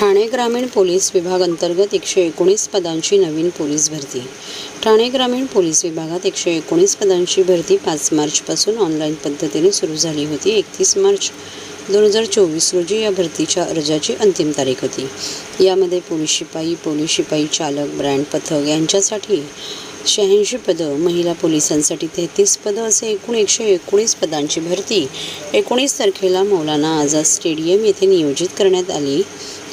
ठाणे ग्रामीण पोलीस विभाग अंतर्गत 119 पदांची नवीन पोलीस भरती। ठाणे ग्रामीण पोलीस विभागात 119 पदांची भरती 5 मार्चपासून ऑनलाईन पद्धतीने सुरू झाली होती। 31 मार्च 2024 रोजी या भरतीच्या अर्जाची अंतिम तारीख होती। यामध्ये पोलीस शिपाई चालक, ब्रँड पथक यांच्यासाठी 86 पदं, महिला पोलिसांसाठी 33 पदं असे एकूण 119 पदांची भरती 19 तारखेला मौलाना आझाद स्टेडियम येथे नियोजित करण्यात आली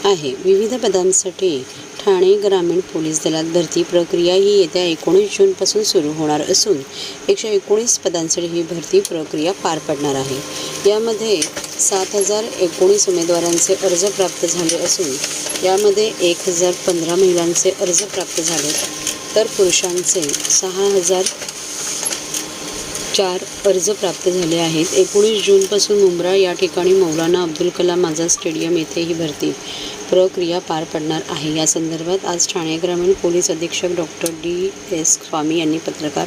आहे। विविध पदांसाठी ठाणे ग्रामीण पोलीस दलात भरती प्रक्रिया ही येत्या 19 जूनपासून सुरू होणार असून 119 पदांसाठी ही भरती प्रक्रिया पार पडणार आहे। यामध्ये 7019 उमेदवारांचे अर्ज प्राप्त झाले असून यामध्ये 1015 महिलांचे अर्ज प्राप्त झाले तर पुरुषांचे 6004 अर्ज प्राप्त झाले आहेत। 19 जूनपासून मुंब्रा या ठिकाणी मौलाना अब्दुल कलाम आझाद स्टेडियम येथे ही भरती प्रक्रिया पार पडणार आहे। या संदर्भात आज ठाणे ग्रामीण पोलीस अधीक्षक डॉक्टर D.S. स्वामी यांनी पत्रकार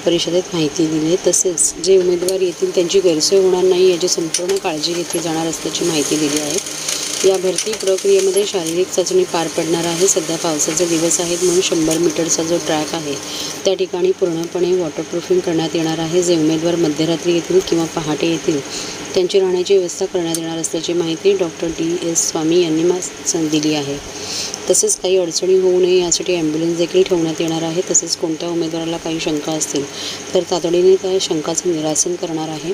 परिषदेत माहिती दिली। तसेच जे उमेदवार येतील त्यांची गैरसोय होणार नाही याची संपूर्ण काळजी घेतली जाणार असल्याची माहिती दिली आहे। या भरती प्रक्रियेमध्ये शारीरिक चाचणी पार पडणार आहे। सध्या पावसाचे दिवस आहेत म्हणून 100 मीटरचा जो ट्रॅक आहे त्या ठिकाणी पूर्णपणे वॉटरप्रूफिंग करण्यात येणार आहे। जे उमेदवार मध्यरात्री येतील किंवा पहाटे येतील त्यांची राहण्याची व्यवस्था करण्यात येणार असल्याची माहिती डॉक्टर D.S. स्वामी यांनी दिली आहे। तसेच काही अडचणी होऊ नये यासाठी ॲम्ब्युलन्स देखील ठेवण्यात येणार आहे। तसेच कोणत्या उमेदवाराला काही शंका असतील तर तातडीने त्या शंकाचं निरासन करणार आहे।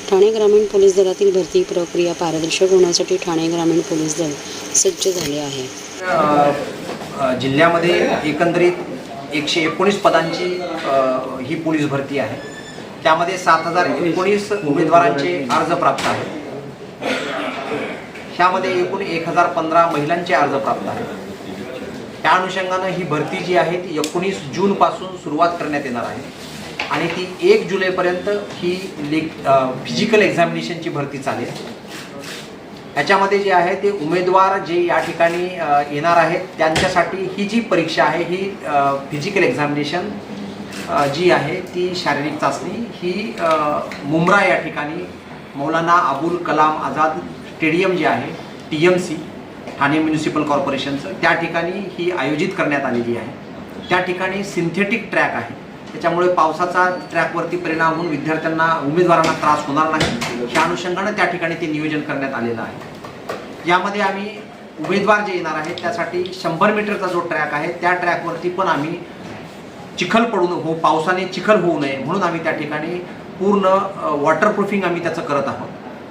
ठाणे ग्रामीण पोलीस दलातील भरती प्रक्रिया पारदर्शक होण्यासाठी ठाणे ग्रामीण पोलीस दल सज्ज झाले आहे। जिल्ह्यामध्ये एकंदरीत 119 पदांची ही पोलीस भरती आहे। त्यामध्ये 7019 उमेदवारांचे अर्ज प्राप्त आहेत। ह्यामध्ये एकूण 1015 महिलांचे अर्ज प्राप्त आहेत। त्या अनुषंगानं ही भरती जी आहे ती 19 जूनपासून सुरुवात करण्यात येणार आहे आणि ती 1 जुलैपर्यंत ही फिजिकल एक्झामिनेशनची भरती चालेल। याच्यामध्ये जे आहे ते उमेदवार जे या ठिकाणी येणार आहेत त्यांच्यासाठी ही जी परीक्षा आहे ही फिजिकल एक्झामिनेशन जी आहे ती शारीरिक चाचणी ही मुंब्रा या ठिकाणी मौलाना अबुल कलाम आझाद स्टेडियम जे आहे TMC ठाणे म्युनिसिपल कॉर्पोरेशनचं त्या ठिकाणी ही आयोजित करण्यात आलेली आहे। त्या ठिकाणी सिंथेटिक ट्रॅक आहे, त्याच्यामुळे पावसाचा ट्रॅकवरती परिणाम होऊन विद्यार्थ्यांना उमेदवारांना त्रास होणार नाही ह्या अनुषंगाने त्या ठिकाणी ते नियोजन करण्यात आलेलं आहे। यामध्ये आम्ही उमेदवार जे येणार आहेत त्यासाठी 100 मीटरचा जो ट्रॅक आहे त्या ट्रॅकवरती पण आम्ही चिखल पडून पावसाने चिखल होऊ नये म्हणून आम्ही त्या ठिकाणी पूर्ण वॉटरप्रूफिंग आम्ही त्याचं करत आहोत।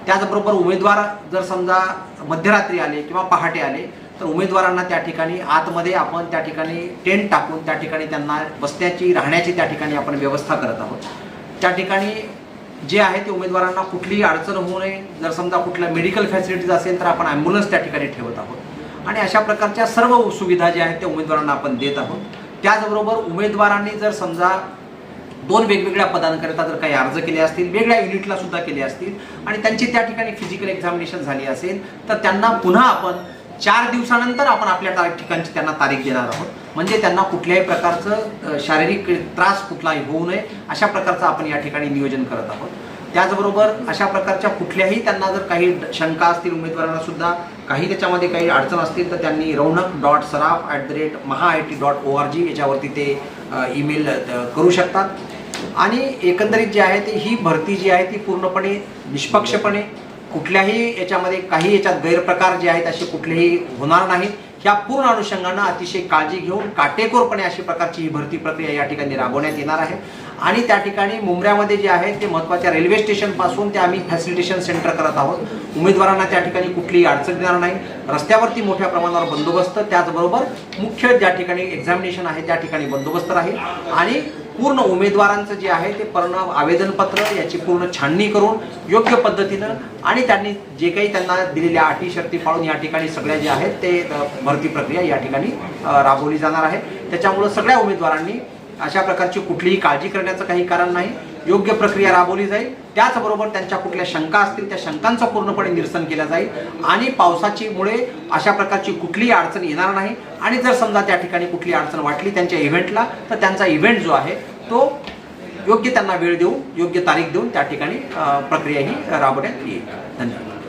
त्याचबरोबर उमेदवार जर समजा मध्यरात्री आले किंवा पहाटे आले तर उमेदवारांना त्या ठिकाणी आतमध्ये आपण त्या ठिकाणी टेंट टाकून त्या ठिकाणी त्यांना बसण्याची राहण्याची त्या ठिकाणी आपण व्यवस्था करत आहोत। त्या ठिकाणी जे आहे ते उमेदवारांना कुठलीही अडचण होऊ नये, जर समजा कुठल्या मेडिकल फॅसिलिटीज असेल तर आपण ॲम्ब्युलन्स त्या ठिकाणी ठेवत आहोत आणि अशा प्रकारच्या सर्व सुविधा ज्या आहेत त्या उमेदवारांना आपण देत आहोत। त्याचबरोबर उमेदवारांनी जर समजा 2 वेगवेगळ्या पदांकरिता जर काही अर्ज केले असतील, वेगळ्या युनिटला सुद्धा केले असतील आणि त्यांची त्या ठिकाणी फिजिकल एक्झामिनेशन झाली असेल तर त्यांना पुन्हा आपण 4 दिवसानंतर आपण आपल्या ठिकाणची त्यांना तारीख देणार आहोत। म्हणजे त्यांना कुठल्याही प्रकारचं शारीरिक त्रास कुठलाही होऊ नये अशा प्रकारचं आपण या ठिकाणी नियोजन करत आहोत। त्याचबरोबर अशा प्रकारच्या कुठल्याही त्यांना जर काही शंका असतील उमेदवारांना सुद्धा काही त्याच्यामध्ये काही अडचण असतील तर त्यांनी raunak.saraf@mahaIT.org याच्यावरती ते ईमेल करू शकतात। आणि एकंदरीत जे आहे ते ही भरती जी आहे ती पूर्णपणे निष्पक्षपणे कुठल्याही याच्यामध्ये काही याच्यात गैरप्रकार जे आहेत असे कुठलेही होणार नाहीत ह्या पूर्ण अनुषंगानं अतिशय काळजी घेऊन काटेकोरपणे अशी प्रकारची ही भरती प्रक्रिया या ठिकाणी राबवण्यात येणार आहे। आणि त्या ठिकाणी मुंब्र्यामध्ये जे आहे ते महत्त्वाच्या रेल्वे स्टेशनपासून ते आम्ही फॅसिलिटेशन सेंटर करत आहोत। उमेदवारांना त्या ठिकाणी कुठलीही अडचण येणार नाही। रस्त्यावरती मोठ्या प्रमाणावर बंदोबस्त, त्याचबरोबर मुख्य ज्या ठिकाणी एक्झामिनेशन आहे त्या ठिकाणी बंदोबस्त राहील आणि पूर्ण उमेदवारांचं जे आहे ते पूर्ण आवेदनपत्र याची पूर्ण छाननी करून योग्य पद्धतीनं आणि त्यांनी जे काही त्यांना दिलेल्या अटी शर्ती पाळून या ठिकाणी सगळ्या जे आहेत ते भरती प्रक्रिया या ठिकाणी राबवली जाणार आहे। त्याच्यामुळं सगळ्या उमेदवारांनी अशा प्रकारची कुठलीही काळजी करण्याचं काही कारण नाही, योग्य प्रक्रिया राबवली जाईल। त्याचबरोबर त्यांच्या कुठल्या शंका असतील त्या शंकांचं पूर्णपणे निरसन केलं जाईल आणि पावसाचीमुळे अशा प्रकारची कुठलीही अडचण येणार नाही आणि जर समजा त्या ठिकाणी कुठली अडचण वाटली त्यांच्या इव्हेंटला तर त्यांचा इव्हेंट जो आहे तो योग्य त्यांना वेळ देऊन योग्य तारीख देऊन त्या ठिकाणी प्रक्रिया ही राबवण्यात येईल। धन्यवाद।